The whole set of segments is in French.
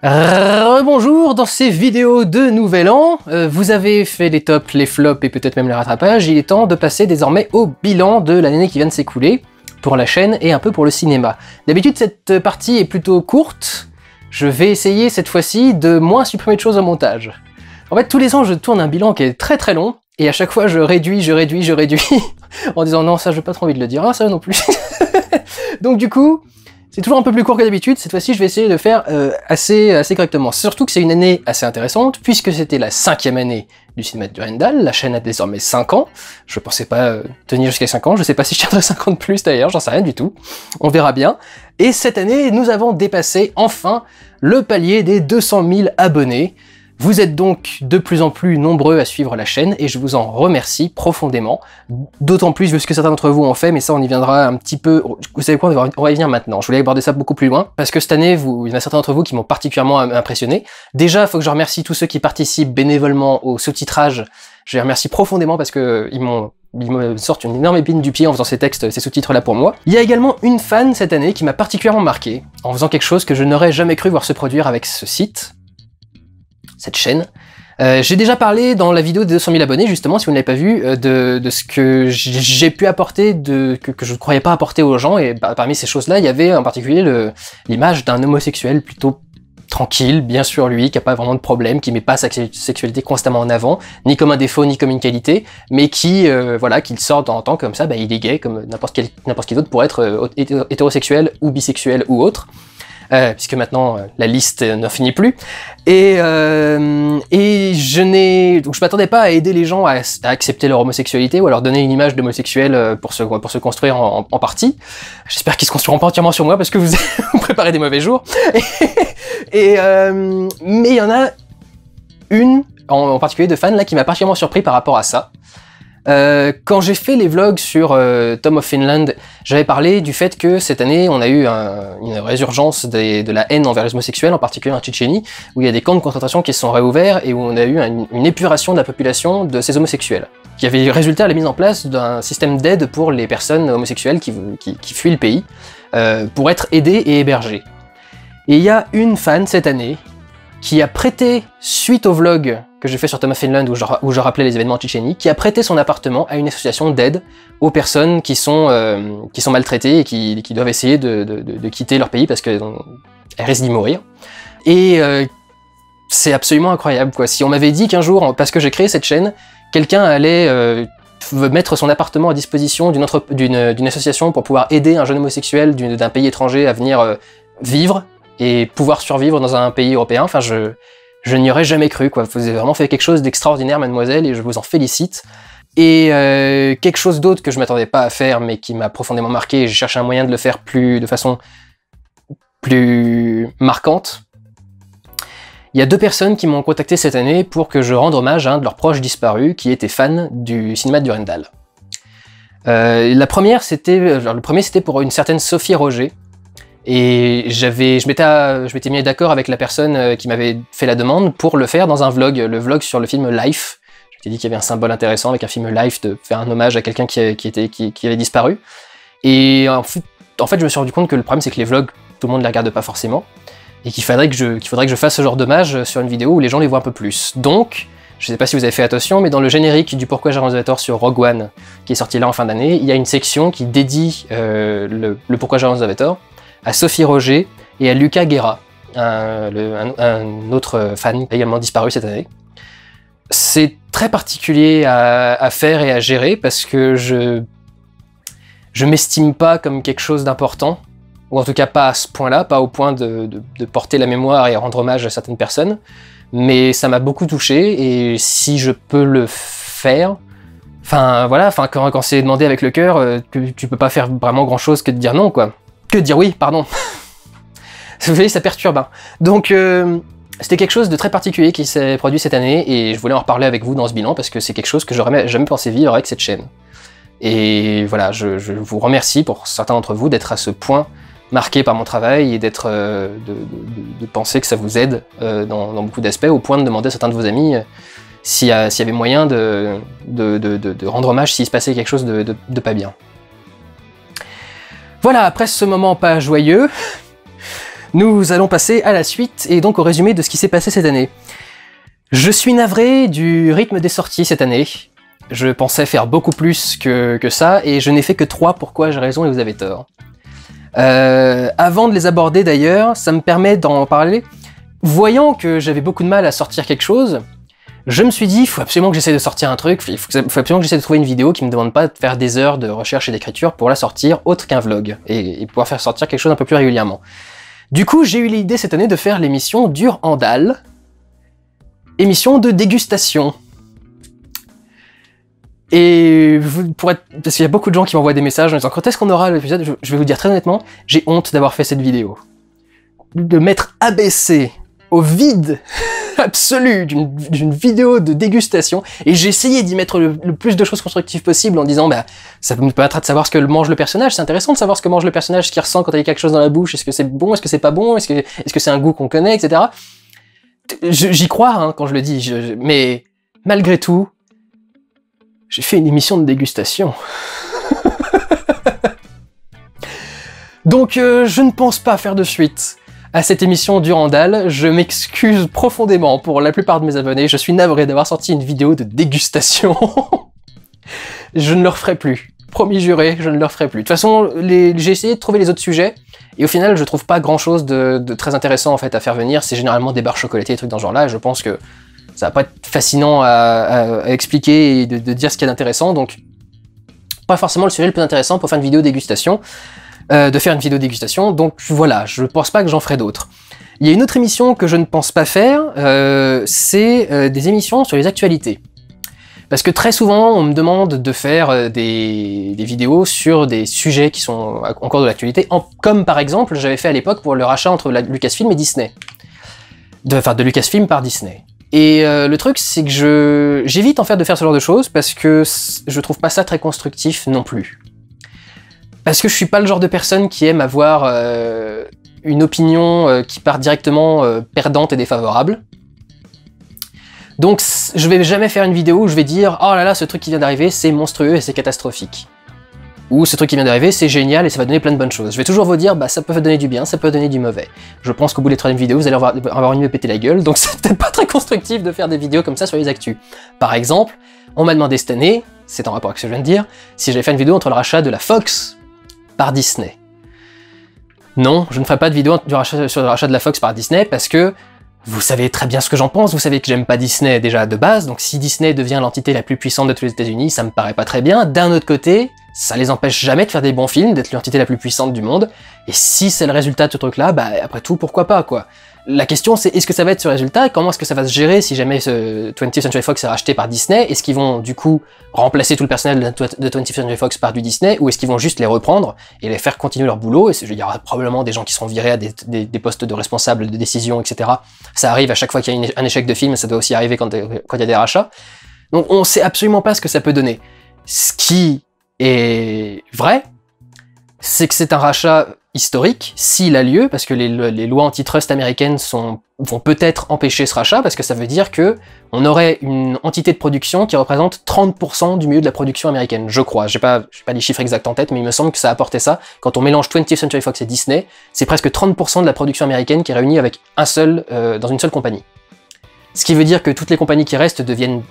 Bonjour, dans ces vidéos de Nouvel An, vous avez fait les tops, les flops et peut-être même les rattrapages, il est temps de passer désormais au bilan de l'année qui vient de s'écouler, pour la chaîne et un peu pour le cinéma. D'habitude cette partie est plutôt courte, je vais essayer cette fois-ci de moins supprimer de choses au montage. En fait tous les ans je tourne un bilan qui est très très long, et à chaque fois je réduis, en disant non ça j'ai pas trop envie de le dire, ah ça non plus. Donc du coup, c'est toujours un peu plus court que d'habitude, cette fois-ci je vais essayer de faire assez correctement. Surtout que c'est une année assez intéressante, puisque c'était la 5e année du cinéma de Durandal, la chaîne a désormais 5 ans, je pensais pas tenir jusqu'à 5 ans, je sais pas si je tiendrai 5 ans de plus d'ailleurs, j'en sais rien du tout, on verra bien. Et cette année, nous avons dépassé enfin le palier des 200 000 abonnés. Vous êtes donc de plus en plus nombreux à suivre la chaîne et je vous en remercie profondément. D'autant plus vu ce que certains d'entre vous ont fait, mais ça on y viendra un petit peu... Vous savez quoi, on va y venir maintenant. Je voulais aborder ça beaucoup plus loin, parce que cette année, il y en a certains d'entre vous qui m'ont particulièrement impressionné. Déjà, il faut que je remercie tous ceux qui participent bénévolement au sous-titrage. Je les remercie profondément parce que ils me sortent une énorme épine du pied en faisant ces textes, ces sous-titres-là pour moi. Il y a également une fan cette année qui m'a particulièrement marqué, en faisant quelque chose que je n'aurais jamais cru voir se produire avec ce site, cette chaîne. J'ai déjà parlé dans la vidéo des 200 000 abonnés, justement, si vous ne l'avez pas vu, de ce que j'ai pu apporter, que je ne croyais pas apporter aux gens, et parmi ces choses-là, il y avait en particulier l'image d'un homosexuel plutôt tranquille, bien sûr lui, qui n'a pas vraiment de problème, qui met pas sa sexualité constamment en avant, ni comme un défaut, ni comme une qualité, mais qui, voilà, qu'il sort de temps en temps comme ça, bah, il est gay, comme n'importe qui d'autre pourrait être hétérosexuel, ou bisexuel, ou autre. Puisque maintenant la liste n'en finit plus, et je m'attendais pas à aider les gens à accepter leur homosexualité ou à leur donner une image d'homosexuel pour se construire en partie. J'espère qu'ils se construiront pas entièrement sur moi parce que vous vous préparez des mauvais jours. Mais il y en a une en particulier de fans là qui m'a particulièrement surpris par rapport à ça. Quand j'ai fait les vlogs sur Tom of Finland, j'avais parlé du fait que cette année on a eu une résurgence de la haine envers les homosexuels, en particulier en Tchétchénie, où il y a des camps de concentration qui se sont réouverts et où on a eu une épuration de la population de ces homosexuels, qui avait résulté à la mise en place d'un système d'aide pour les personnes homosexuelles qui fuient le pays, pour être aidées et hébergées. Et il y a une fan cette année qui a prêté, suite au vlog que j'ai fait sur Tom of Finland où je rappelais les événements en Tchétchénie, qui a prêté son appartement à une association d'aide aux personnes qui sont maltraitées et qui doivent essayer de quitter leur pays parce qu'elles risquent d'y mourir. Et c'est absolument incroyable, quoi. Si on m'avait dit qu'un jour, parce que j'ai créé cette chaîne, quelqu'un allait mettre son appartement à disposition d'une association pour pouvoir aider un jeune homosexuel d'un pays étranger à venir vivre et pouvoir survivre dans un pays européen, enfin je n'y aurais jamais cru, quoi. Vous avez vraiment fait quelque chose d'extraordinaire, mademoiselle, et je vous en félicite. Et quelque chose d'autre que je m'attendais pas à faire, mais qui m'a profondément marqué, et j'ai cherché un moyen de le faire de façon plus marquante. Il y a 2 personnes qui m'ont contacté cette année pour que je rende hommage à un de leurs proches disparus qui était fan du cinéma de Durandal. Le premier c'était pour une certaine Sophie Roger. Et je m'étais mis d'accord avec la personne qui m'avait fait la demande pour le faire dans un vlog, le vlog sur le film Life. Je t'ai dit qu'il y avait un symbole intéressant avec un film Life, de faire un hommage à quelqu'un qui avait disparu. Et en fait, je me suis rendu compte que le problème c'est que les vlogs, tout le monde ne les regarde pas forcément, et qu'il faudrait que je fasse ce genre d'hommage sur une vidéo où les gens les voient un peu plus. Donc, je sais pas si vous avez fait attention, mais dans le générique du Pourquoi j'ai un réalisateur sur Rogue One, qui est sorti là en fin d'année, il y a une section qui dédie le Pourquoi j'ai un réalisateur à Sophie Roger et à Lucas Guerra, un autre fan également disparu cette année. C'est très particulier à faire et à gérer parce que je m'estime pas comme quelque chose d'important, ou en tout cas pas à ce point-là, pas au point de porter la mémoire et rendre hommage à certaines personnes, mais ça m'a beaucoup touché et si je peux le faire, enfin voilà, quand c'est demandé avec le cœur, tu peux pas faire vraiment grand-chose que de dire non, quoi. Que de dire oui, pardon. Vous voyez, ça perturbe. Hein. Donc, c'était quelque chose de très particulier qui s'est produit cette année, et je voulais en reparler avec vous dans ce bilan, parce que c'est quelque chose que j'aurais jamais pensé vivre avec cette chaîne. Et voilà, je vous remercie pour certains d'entre vous d'être à ce point marqué par mon travail, et d'être de penser que ça vous aide dans beaucoup d'aspects, au point de demander à certains de vos amis s'il y avait moyen de rendre hommage s'il se passait quelque chose de pas bien. Voilà, après ce moment pas joyeux, Nous allons passer à la suite et donc au résumé de ce qui s'est passé cette année. Je suis navré du rythme des sorties cette année. Je pensais faire beaucoup plus que ça et je n'ai fait que 3, pourquoi j'ai raison et vous avez tort. Avant de les aborder d'ailleurs, ça me permet d'en parler. Voyant que j'avais beaucoup de mal à sortir quelque chose, je me suis dit, il faut absolument que j'essaie de sortir un truc, il faut absolument que j'essaie de trouver une vidéo qui me demande pas de faire des heures de recherche et d'écriture pour la sortir autre qu'un vlog, et pouvoir faire sortir quelque chose un peu plus régulièrement. Du coup, j'ai eu l'idée cette année de faire l'émission Durandal, émission de dégustation. Et parce qu'il y a beaucoup de gens qui m'envoient des messages en disant quand est-ce qu'on aura l'épisode, je vais vous dire très honnêtement, j'ai honte d'avoir fait cette vidéo. De m'être abaissé au vide absolu d'une vidéo de dégustation, et j'ai essayé d'y mettre le plus de choses constructives possible en disant bah ça me permettra de savoir ce que mange le personnage, c'est intéressant de savoir ce que mange le personnage, ce qu'il ressent quand il y a quelque chose dans la bouche, est-ce que c'est bon, est-ce que c'est pas bon, est-ce que c'est un goût qu'on connaît, etc. J'y crois hein, quand je le dis, mais malgré tout, j'ai fait une émission de dégustation. Donc je ne pense pas faire de suite à cette émission Durandal. Je m'excuse profondément pour la plupart de mes abonnés, je suis navré d'avoir sorti une vidéo de dégustation. Je ne le referai plus. Promis juré, je ne le referai plus. De toute façon, j'ai essayé de trouver les autres sujets, et au final, je trouve pas grand chose de très intéressant en fait à faire venir. C'est généralement des barres chocolatées, des trucs dans ce genre-là, et je pense que ça va pas être fascinant à expliquer et de dire ce qu'il y a d'intéressant, donc pas forcément le sujet le plus intéressant pour faire une vidéo dégustation, donc voilà, je pense pas que j'en ferai d'autres. Il y a une autre émission que je ne pense pas faire, c'est des émissions sur les actualités. Parce que très souvent, on me demande de faire des vidéos sur des sujets qui sont encore de l'actualité, comme par exemple, j'avais fait à l'époque pour le rachat entre Lucasfilm et Disney. De Lucasfilm par Disney. Et le truc, c'est que j'évite en fait de faire ce genre de choses parce que je trouve pas ça très constructif non plus. Parce que je suis pas le genre de personne qui aime avoir une opinion qui part directement perdante et défavorable. Donc je vais jamais faire une vidéo où je vais dire « Oh là là, ce truc qui vient d'arriver, c'est monstrueux et c'est catastrophique ». Ou ce truc qui vient d'arriver, c'est génial et ça va donner plein de bonnes choses. Je vais toujours vous dire, bah ça peut donner du bien, ça peut donner du mauvais. Je pense qu'au bout des 3e vidéos, vous allez avoir envie de me péter la gueule, donc c'est peut-être pas très constructif de faire des vidéos comme ça sur les actus. Par exemple, on m'a demandé cette année, c'est en rapport avec ce que je viens de dire, si j'allais faire une vidéo entre le rachat de la Fox par Disney. Non, je ne ferai pas de vidéo sur le rachat de la Fox par Disney parce que vous savez très bien ce que j'en pense, vous savez que j'aime pas Disney déjà de base, donc si Disney devient l'entité la plus puissante de tous les États-Unis, ça me paraît pas très bien. D'un autre côté, ça les empêche jamais de faire des bons films, d'être l'entité la plus puissante du monde, et si c'est le résultat de ce truc-là, bah après tout, pourquoi pas, quoi. La question c'est, est-ce que ça va être ce résultat, et comment est-ce que ça va se gérer si jamais ce 20th Century Fox est racheté par Disney? Est-ce qu'ils vont, du coup, remplacer tout le personnel de 20th Century Fox par du Disney, ou est-ce qu'ils vont juste les reprendre et les faire continuer leur boulot? Et il y aura probablement des gens qui seront virés à des postes de responsables de décision, etc. Ça arrive à chaque fois qu'il y a un échec de film, ça doit aussi arriver quand il y a des rachats. Donc on sait absolument pas ce que ça peut donner. Ce qui est vrai, c'est que c'est un rachat historique, s'il a lieu, parce que les lois antitrust américaines vont peut-être empêcher ce rachat, parce que ça veut dire que on aurait une entité de production qui représente 30% du milieu de la production américaine, je crois. J'ai pas les chiffres exacts en tête, mais il me semble que ça apportait ça. Quand on mélange 20th Century Fox et Disney, c'est presque 30% de la production américaine qui est réunie avec dans une seule compagnie. Ce qui veut dire que toutes les compagnies qui restent deviennent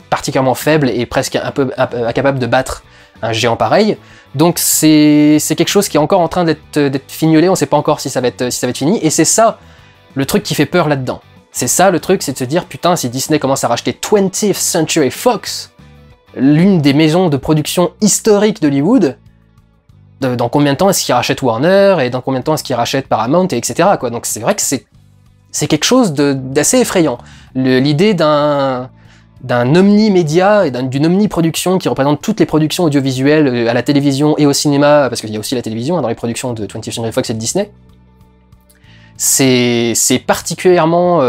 particulièrement faibles et presque un peu incapables de battre un géant pareil. Donc c'est quelque chose qui est encore en train d'être fignolé, on sait pas encore si ça va être fini, et c'est ça le truc qui fait peur là-dedans. C'est ça le truc, c'est de se dire putain, si Disney commence à racheter 20th Century Fox, l'une des maisons de production historiques d'Hollywood, dans combien de temps est-ce qu'il rachète Warner, et dans combien de temps est-ce qu'il rachète Paramount, et etc. quoi. Donc c'est vrai que c'est quelque chose d'assez effrayant. L'idée d'un omnimédia et d'une omniproduction qui représente toutes les productions audiovisuelles à la télévision et au cinéma, parce qu'il y a aussi la télévision dans les productions de 20th Century Fox et de Disney, c'est particulièrement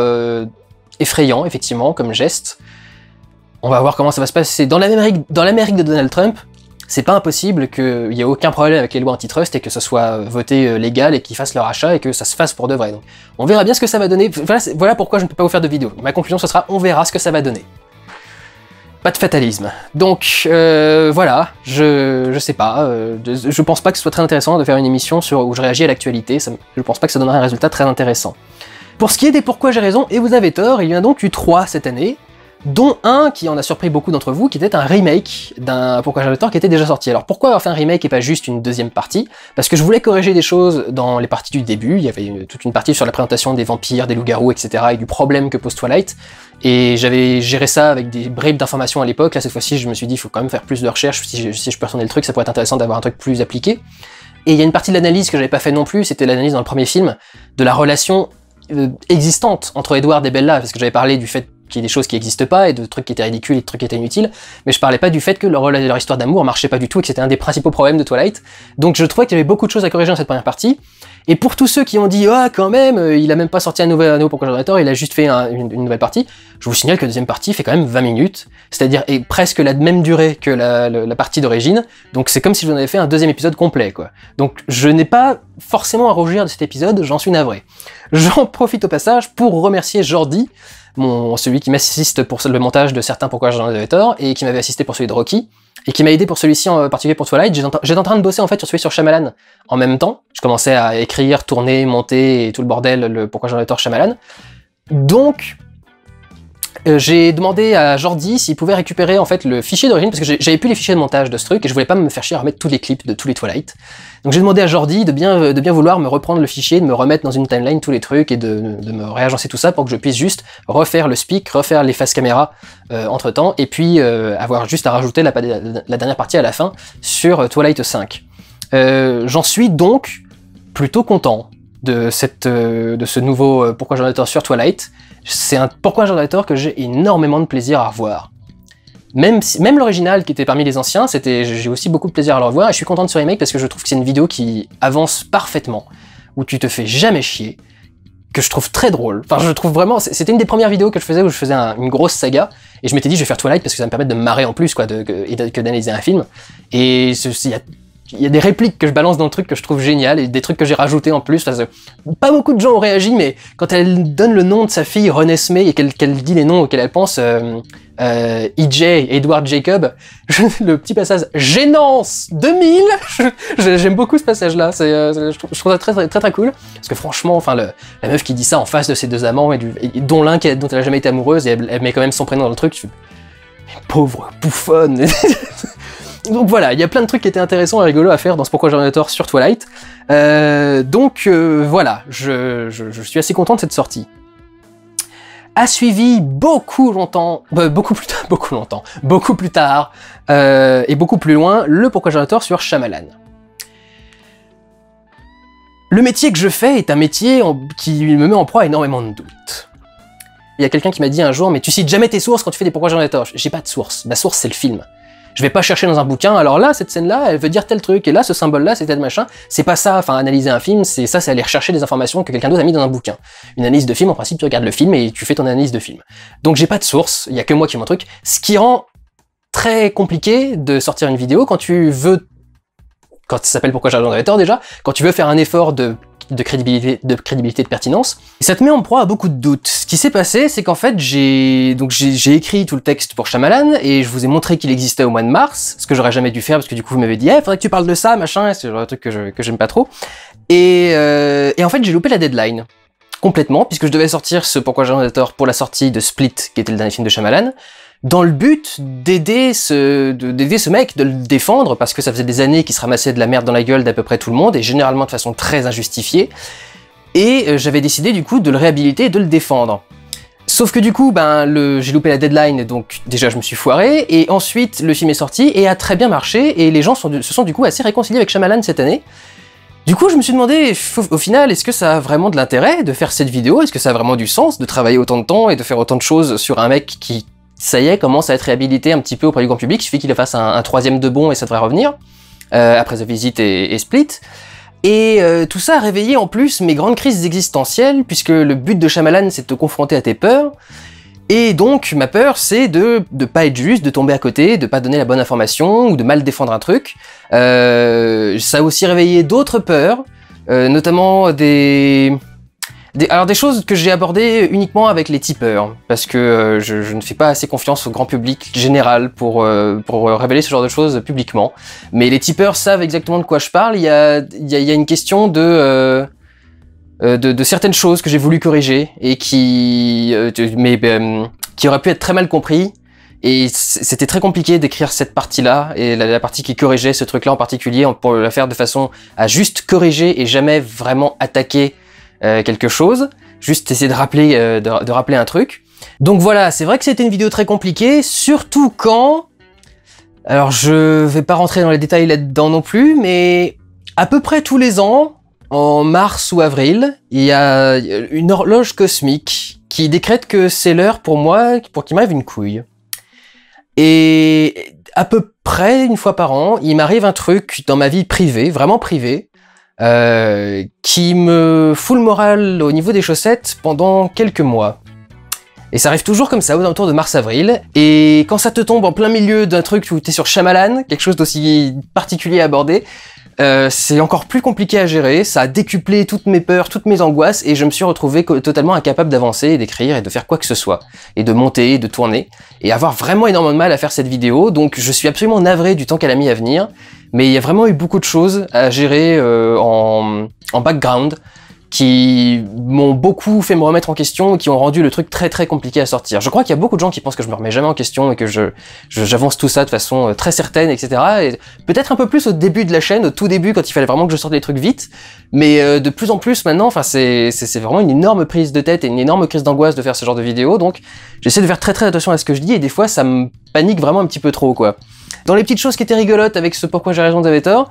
effrayant, effectivement, comme geste. On va voir comment ça va se passer. Dans l'Amérique de Donald Trump, c'est pas impossible qu'il y ait aucun problème avec les lois antitrust et que ce soit voté légal et qu'ils fassent leur achat et que ça se fasse pour de vrai. Donc, on verra bien ce que ça va donner. Voilà pourquoi je ne peux pas vous faire de vidéo. Ma conclusion, ce sera on verra ce que ça va donner. pas de fatalisme. Donc voilà, je sais pas, je pense pas que ce soit très intéressant de faire une émission où je réagis à l'actualité, je pense pas que ça donnerait un résultat très intéressant. Pour ce qui est des pourquoi j'ai raison et vous avez tort, il y en a donc eu 3 cette année, dont un qui en a surpris beaucoup d'entre vous, qui était un remake d'un Pourquoi j'avais tort qui était déjà sorti. Alors pourquoi avoir fait un remake et pas juste une deuxième partie? Parce que je voulais corriger des choses dans les parties du début, il y avait toute une partie sur la présentation des vampires, des loups-garous, etc. et du problème que pose Twilight, et j'avais géré ça avec des bribes d'informations à l'époque. Là cette fois-ci je me suis dit il faut quand même faire plus de recherches, si je peux retourner le truc ça pourrait être intéressant d'avoir un truc plus appliqué. Et il y a une partie de l'analyse que j'avais pas fait non plus, c'était l'analyse dans le premier film, de la relation existante entre Edward et Bella, parce que j'avais parlé du fait qu'il y ait des choses qui n'existent pas, et de trucs qui étaient ridicules, et de trucs qui étaient inutiles, mais je parlais pas du fait que leur histoire d'amour marchait pas du tout, et que c'était un des principaux problèmes de Twilight. Donc je trouvais qu'il y avait beaucoup de choses à corriger dans cette première partie, et pour tous ceux qui ont dit « Ah, quand même, il a même pas sorti un nouvel anneau Pourquoi j'avais tort, il a juste fait une nouvelle partie », je vous signale que la deuxième partie fait quand même 20 minutes, c'est-à-dire est presque la même durée que la partie d'origine, donc c'est comme si je vous en avais fait un deuxième épisode complet, quoi. Donc je n'ai pas forcément à rougir de cet épisode, j'en suis navré. J'en profite au passage pour remercier Jordi, celui qui m'assiste pour le montage de certains Pourquoi j'en avais tort, et qui m'avait assisté pour celui de Rocky, et qui m'a aidé pour celui-ci en particulier pour Twilight. J'étais en train de bosser en fait sur celui sur Shyamalan en même temps. Je commençais à écrire, tourner, monter et tout le bordel, le Pourquoi j'en avais tort Shyamalan. Donc j'ai demandé à Jordi s'il pouvait récupérer en fait le fichier d'origine, parce que j'avais plus les fichiers de montage de ce truc et je voulais pas me faire chier à remettre tous les clips de tous les Twilight. Donc j'ai demandé à Jordi de bien vouloir me reprendre le fichier, de me remettre dans une timeline tous les trucs et de me réagencer tout ça pour que je puisse juste refaire le speak, refaire les faces caméra entre temps, et puis avoir juste à rajouter la dernière partie à la fin sur Twilight 5. J'en suis donc plutôt content de ce nouveau Pourquoi j'en ai tort sur Twilight. C'est un Pourquoi j'en ai tort que j'ai énormément de plaisir à revoir. Même l'original qui était parmi les anciens, j'ai aussi beaucoup de plaisir à le revoir, et je suis content de ce remake parce que je trouve que c'est une vidéo qui avance parfaitement, où tu te fais jamais chier, que je trouve très drôle. Enfin, je trouve vraiment, c'était une des premières vidéos que je faisais où je faisais une grosse saga, et je m'étais dit je vais faire Twilight parce que ça me permet de me marrer en plus, quoi, que d'analyser un film. Et il y a des répliques que je balance dans le truc que je trouve génial, et des trucs que j'ai rajoutés en plus, parce que pas beaucoup de gens ont réagi, mais quand elle donne le nom de sa fille, Renesmee, et qu'elle dit les noms auxquels elle pense, EJ, Edward Jacob, le petit passage « Gênance 2000 », j'aime beaucoup ce passage-là, je trouve ça très, très, très cool, parce que franchement, enfin, la meuf qui dit ça en face de ses deux amants, et dont l'un dont elle a jamais été amoureuse, et elle met quand même son prénom dans le truc, mais pauvre bouffonne. Donc voilà, il y a plein de trucs qui étaient intéressants et rigolos à faire dans ce Pourquoi j'en ai tort sur Twilight. Voilà, je suis assez content de cette sortie. A suivi beaucoup plus tard, et beaucoup plus loin, le Pourquoi j'en ai tort sur Shyamalan. Le métier que je fais est un métier qui me met en proie à énormément de doutes. Il y a quelqu'un qui m'a dit un jour « Mais tu cites jamais tes sources quand tu fais des Pourquoi j'en ai tort ». J'ai pas de source, ma source c'est le film. Je vais pas chercher dans un bouquin, alors là, cette scène-là, elle veut dire tel truc, et là, ce symbole-là, c'est tel machin. C'est pas ça, enfin, analyser un film, c'est aller rechercher des informations que quelqu'un d'autre a mis dans un bouquin. Une analyse de film, en principe, tu regardes le film et tu fais ton analyse de film. Donc j'ai pas de source, il y a que moi qui ai mon truc, ce qui rend très compliqué de sortir une vidéo quand ça s'appelle Pourquoi j'en avais tort déjà, quand tu veux faire un effort de crédibilité, de pertinence, et ça te met en proie à beaucoup de doutes. Ce qui s'est passé, c'est qu'en fait, j'ai écrit tout le texte pour Shyamalan, et je vous ai montré qu'il existait au mois de mars, ce que j'aurais jamais dû faire, parce que du coup, vous m'avez dit, faudrait que tu parles de ça, machin, c'est le genre de truc que j'aime pas trop. Et en fait, j'ai loupé la deadline. Complètement, puisque je devais sortir ce Pourquoi j'en ai tort pour la sortie de Split, qui était le dernier film de Shyamalan, dans le but d'aider ce mec, de le défendre, parce que ça faisait des années qu'il se ramassait de la merde dans la gueule d'à peu près tout le monde, et généralement de façon très injustifiée, et j'avais décidé du coup de le réhabiliter et de le défendre. Sauf que du coup, j'ai loupé la deadline, donc déjà je me suis foiré, et ensuite le film est sorti, et a très bien marché, et les gens se sont du coup assez réconciliés avec Shyamalan cette année. Du coup, je me suis demandé, au final, est-ce que ça a vraiment de l'intérêt de faire cette vidéo? Est-ce que ça a vraiment du sens de travailler autant de temps et de faire autant de choses sur un mec qui, ça y est, commence à être réhabilité un petit peu auprès du grand public? Il suffit qu'il fasse un troisième de bon et ça devrait revenir, après The Visit et Split. Et tout ça a réveillé en plus mes grandes crises existentielles, puisque le but de Shyamalan, c'est de te confronter à tes peurs. Et donc, ma peur, c'est de pas être juste, de tomber à côté, de pas donner la bonne information, ou de mal défendre un truc. Ça a aussi réveillé d'autres peurs, notamment des Alors des choses que j'ai abordées uniquement avec les tipeurs, parce que je ne fais pas assez confiance au grand public général pour révéler ce genre de choses publiquement. Mais les tipeurs savent exactement de quoi je parle. Il y a une question de certaines choses que j'ai voulu corriger et qui auraient pu être très mal compris. Et c'était très compliqué d'écrire cette partie-là, et la partie qui corrigeait ce truc-là en particulier, pour la faire de façon à juste corriger et jamais vraiment attaquer quelque chose, juste essayer de rappeler, de rappeler un truc. Donc voilà, c'est vrai que c'était une vidéo très compliquée, surtout quand... Alors je vais pas rentrer dans les détails là-dedans non plus, mais à peu près tous les ans, en mars ou avril, il y a une horloge cosmique qui décrète que c'est l'heure pour moi, pour qu'il m'arrive une couille. Et à peu près une fois par an, il m'arrive un truc dans ma vie privée, vraiment privée, qui me fout le moral au niveau des chaussettes pendant quelques mois. Et ça arrive toujours comme ça, aux alentours de mars-avril, et quand ça te tombe en plein milieu d'un truc où t'es sur Shyamalan, quelque chose d'aussi particulier à aborder, c'est encore plus compliqué à gérer, ça a décuplé toutes mes peurs, toutes mes angoisses, et je me suis retrouvé totalement incapable d'avancer, et d'écrire, et de faire quoi que ce soit, et de monter, et de tourner, et avoir vraiment énormément de mal à faire cette vidéo, donc je suis absolument navré du temps qu'elle a mis à venir, mais il y a vraiment eu beaucoup de choses à gérer en background, qui m'ont beaucoup fait me remettre en question et qui ont rendu le truc très très compliqué à sortir. Je crois qu'il y a beaucoup de gens qui pensent que je me remets jamais en question et que j'avance tout ça de façon très certaine, etc. Et peut-être un peu plus au début de la chaîne, au tout début, quand il fallait vraiment que je sorte des trucs vite, mais de plus en plus maintenant, enfin c'est vraiment une énorme prise de tête et une énorme crise d'angoisse de faire ce genre de vidéo, donc j'essaie de faire très très attention à ce que je dis et des fois ça me panique vraiment un petit peu trop, quoi. Dans les petites choses qui étaient rigolotes avec ce Pourquoi j'ai raison, vous avez tort,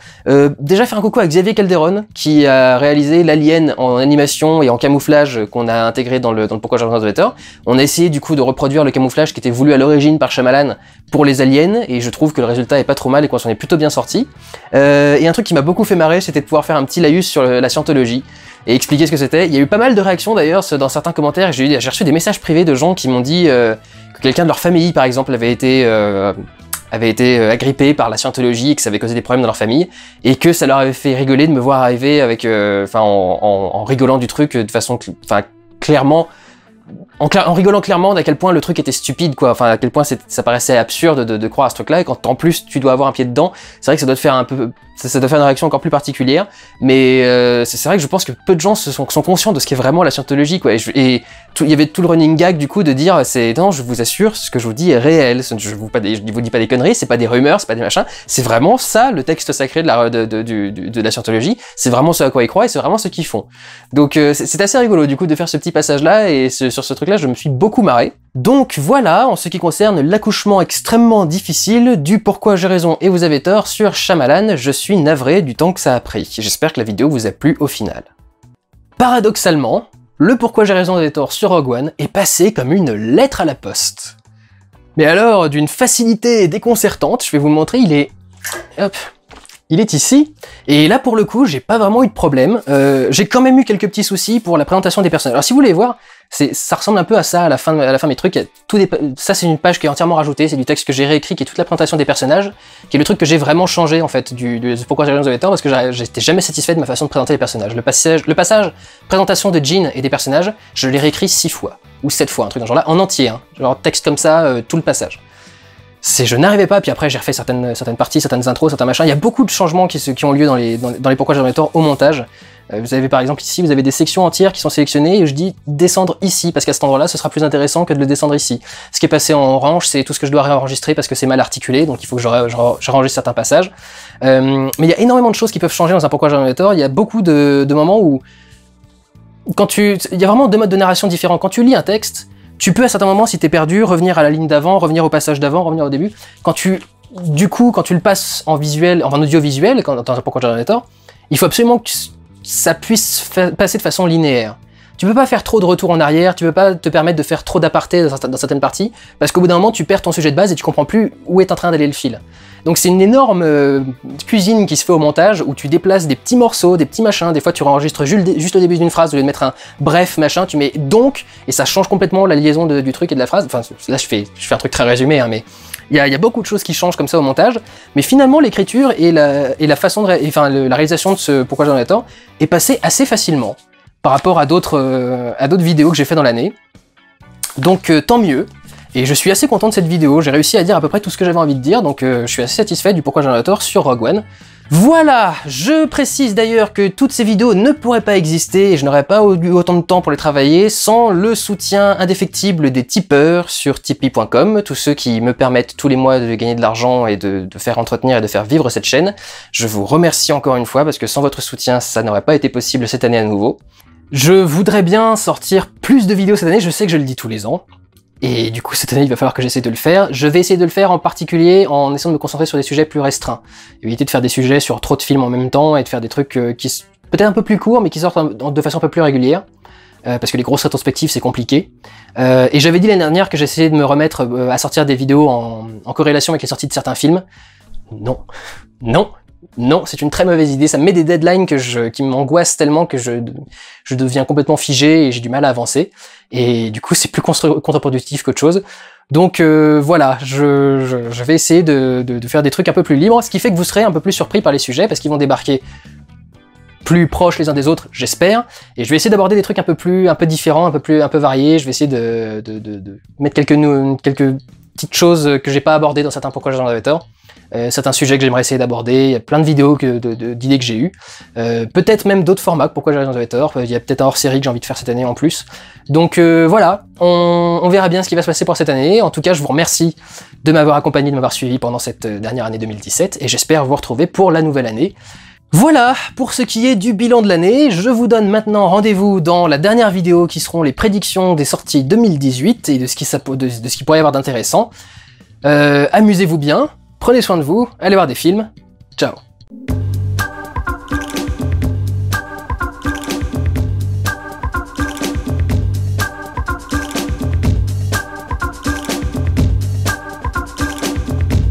déjà faire un coucou à Xavier Calderon, qui a réalisé l'Alien en animation et en camouflage qu'on a intégré dans le Pourquoi j'ai raison, vous avez tort. On a essayé du coup de reproduire le camouflage qui était voulu à l'origine par Shyamalan pour les aliens, et je trouve que le résultat est pas trop mal et qu'on s'en est plutôt bien sorti. Et un truc qui m'a beaucoup fait marrer, c'était de pouvoir faire un petit laïus sur la scientologie et expliquer ce que c'était. Il y a eu pas mal de réactions d'ailleurs dans certains commentaires, j'ai reçu des messages privés de gens qui m'ont dit que quelqu'un de leur famille par exemple avait été agrippé par la scientologie et que ça avait causé des problèmes dans leur famille, et que ça leur avait fait rigoler de me voir arriver avec, en rigolant du truc de façon, clairement, en rigolant clairement d'à quel point le truc était stupide, quoi. Enfin, à quel point ça paraissait absurde de croire à ce truc-là, et quand en plus tu dois avoir un pied dedans, c'est vrai que ça doit te faire un peu, ça doit faire une réaction encore plus particulière. Mais c'est vrai que je pense que peu de gens sont conscients de ce qu'est vraiment la scientologie, quoi. Et il y avait tout le running gag du coup de dire non, je vous assure, ce que je vous dis est réel. Je vous dis pas des conneries, c'est pas des rumeurs, c'est pas des machins. C'est vraiment ça, le texte sacré de la scientologie. C'est vraiment ce à quoi ils croient et c'est vraiment ce qu'ils font. Donc c'est assez rigolo du coup de faire ce petit passage-là, et sur ce truc-là, je me suis beaucoup marré. Donc voilà, en ce qui concerne l'accouchement extrêmement difficile du Pourquoi j'ai raison et vous avez tort sur Shyamalan, je suis navré du temps que ça a pris. J'espère que la vidéo vous a plu au final. Paradoxalement, le Pourquoi j'ai raison et vous avez tort sur Rogue One est passé comme une lettre à la poste. Mais alors, d'une facilité déconcertante, je vais vous le montrer, il est... Hop, il est ici, et là pour le coup j'ai pas vraiment eu de problème, j'ai quand même eu quelques petits soucis pour la présentation des personnages. Alors si vous voulez voir, ça ressemble un peu à ça à la fin des trucs, ça c'est une page qui est entièrement rajoutée, c'est du texte que j'ai réécrit, qui est toute la présentation des personnages, qui est le truc que j'ai vraiment changé en fait du Pourquoi j'ai raison, vous avez tort, parce que j'étais jamais satisfait de ma façon de présenter les personnages. Le passage présentation de Jean et des personnages, je l'ai réécrit 6 fois, ou 7 fois, un truc dans ce genre là, en entier, hein, genre texte comme ça, tout le passage. Je n'arrivais pas, puis après j'ai refait certaines parties, certaines intros, certains machins. Il y a beaucoup de changements qui ont lieu dans les Pourquoi j'ai tort au montage. Vous avez par exemple ici, vous avez des sections entières qui sont sélectionnées, et je dis descendre ici, parce qu'à cet endroit-là, ce sera plus intéressant que de le descendre ici. Ce qui est passé en orange, c'est tout ce que je dois réenregistrer parce que c'est mal articulé, donc il faut que je réenregistre certains passages. Mais il y a énormément de choses qui peuvent changer dans un Pourquoi j'ai tort. Il y a beaucoup de moments où... il y a vraiment deux modes de narration différents. Quand tu lis un texte, tu peux à certains moments, si t'es perdu, revenir à la ligne d'avant, revenir au passage d'avant, revenir au début. Quand tu le passes en visuel, en audiovisuel, dans un Pourquoi j'ai tort, il faut absolument que ça puisse passer de façon linéaire. Tu peux pas faire trop de retours en arrière, tu peux pas te permettre de faire trop d'apartés dans certaines parties, parce qu'au bout d'un moment, tu perds ton sujet de base et tu comprends plus où est en train d'aller le fil. Donc c'est une énorme cuisine qui se fait au montage, où tu déplaces des petits morceaux, des petits machins, des fois tu enregistres juste le début d'une phrase, au lieu de mettre un bref machin, tu mets donc, et ça change complètement la liaison du truc et de la phrase. Enfin là je fais un truc très résumé, hein, mais il y a beaucoup de choses qui changent comme ça au montage, mais finalement l'écriture et la façon la réalisation de ce Pourquoi j'ai tort est passée assez facilement. par rapport à d'autres vidéos que j'ai fait dans l'année. Donc tant mieux. Et je suis assez content de cette vidéo, j'ai réussi à dire à peu près tout ce que j'avais envie de dire, donc je suis assez satisfait du pourquoi j'en ai tort sur Rogue One. Voilà, je précise d'ailleurs que toutes ces vidéos ne pourraient pas exister et je n'aurais pas eu autant de temps pour les travailler sans le soutien indéfectible des tipeurs sur tipeee.com, tous ceux qui me permettent tous les mois de gagner de l'argent et de faire entretenir et de faire vivre cette chaîne. Je vous remercie encore une fois parce que sans votre soutien, ça n'aurait pas été possible cette année à nouveau. Je voudrais bien sortir plus de vidéos cette année, je sais que je le dis tous les ans. Et du coup, cette année, il va falloir que j'essaie de le faire. Je vais essayer de le faire en particulier en essayant de me concentrer sur des sujets plus restreints. Éviter de faire des sujets sur trop de films en même temps et de faire des trucs qui peut-être un peu plus courts, mais qui sortent de façon un peu plus régulière. Parce que les grosses rétrospectives, c'est compliqué. Et j'avais dit l'année dernière que j'essayais de me remettre à sortir des vidéos en corrélation avec les sorties de certains films. Non. Non. Non, c'est une très mauvaise idée, ça me met des deadlines qui m'angoissent tellement que je deviens complètement figé et j'ai du mal à avancer. Et du coup, c'est plus contre-productif qu'autre chose. Donc voilà, je vais essayer de faire des trucs un peu plus libres, ce qui fait que vous serez un peu plus surpris par les sujets, parce qu'ils vont débarquer plus proches les uns des autres, j'espère. Et je vais essayer d'aborder des trucs un peu différents, un peu variés. Je vais essayer de mettre quelques petites choses que j'ai pas abordées dans certains Pourquoi j'en avais tort. Certains sujets que j'aimerais essayer d'aborder, il y a plein de vidéos d'idées que j'ai eues, peut-être même d'autres formats, pourquoi j'en avais tort, il y a peut-être un hors-série que j'ai envie de faire cette année en plus. Donc voilà, on verra bien ce qui va se passer pour cette année. En tout cas, je vous remercie de m'avoir accompagné, de m'avoir suivi pendant cette dernière année 2017, et j'espère vous retrouver pour la nouvelle année. Voilà, pour ce qui est du bilan de l'année, je vous donne maintenant rendez-vous dans la dernière vidéo qui seront les prédictions des sorties 2018 et de ce qui pourrait y avoir d'intéressant. Amusez-vous bien. Prenez soin de vous, allez voir des films, ciao.